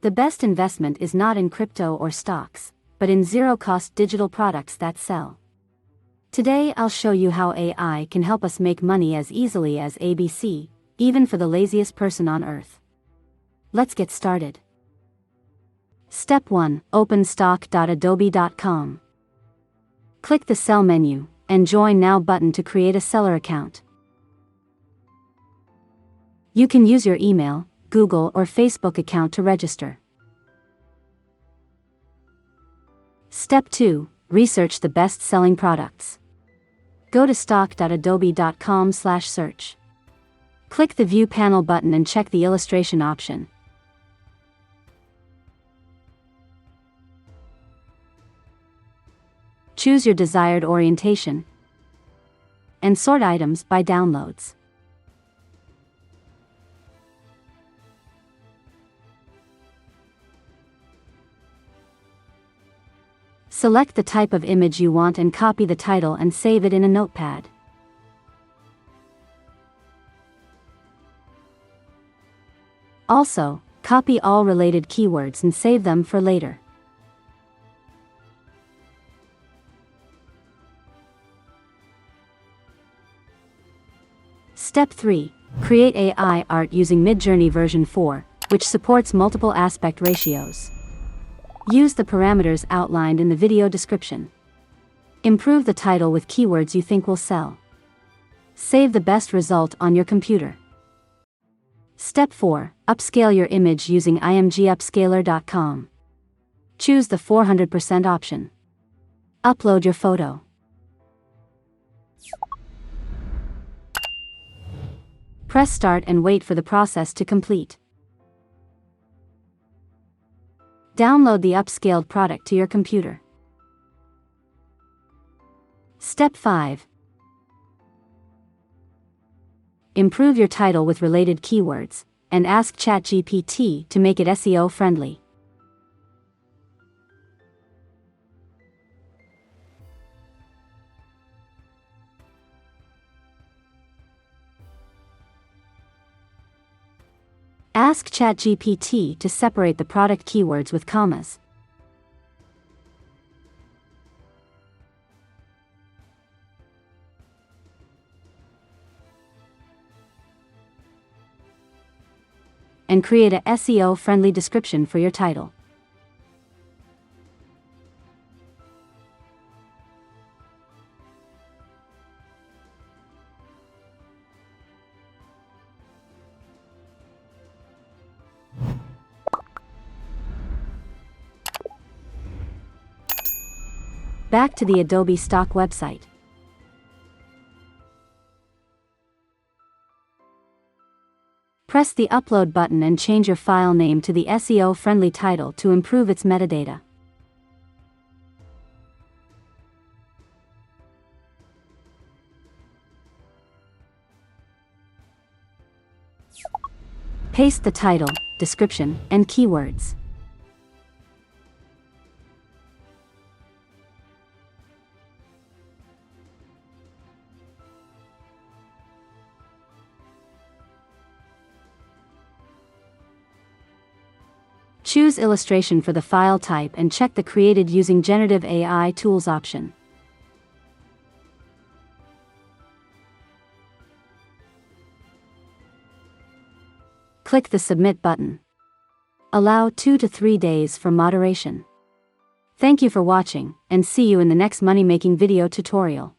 The best investment is not in crypto or stocks, but in zero-cost digital products that sell. Today I'll show you how AI can help us make money as easily as ABC, even for the laziest person on earth. Let's get started. Step 1. Open stock.adobe.com. Click the Sell menu, and Join Now button to create a seller account. You can use your email, Google or Facebook account to register. Step 2. Research the best-selling products. Go to stock.adobe.com/search. Click the View Panel button and check the illustration option. Choose your desired orientation and sort items by downloads. Select the type of image you want and copy the title and save it in a notepad. Also, copy all related keywords and save them for later. Step 3. Create AI art using Midjourney version 4, which supports multiple aspect ratios. Use the parameters outlined in the video description. Improve the title with keywords you think will sell. Save the best result on your computer. Step 4. Upscale your image using imgupscaler.com. Choose the 400% option. Upload your photo. Press Start and wait for the process to complete. Download the upscaled product to your computer. Step 5. Improve your title with related keywords, and ask Chat GPT to make it SEO friendly. Ask Chat GPT to separate the product keywords with commas. And create a SEO-friendly description for your title. Back to the Adobe stock website. Press the Upload button and change your file name to the SEO-friendly title to improve its metadata. Paste the title, description, and keywords. Choose illustration for the file type and check the Created using Generative AI Tools option. Click the Submit button. Allow 2 to 3 days for moderation. Thank you for watching, and see you in the next money-making video tutorial.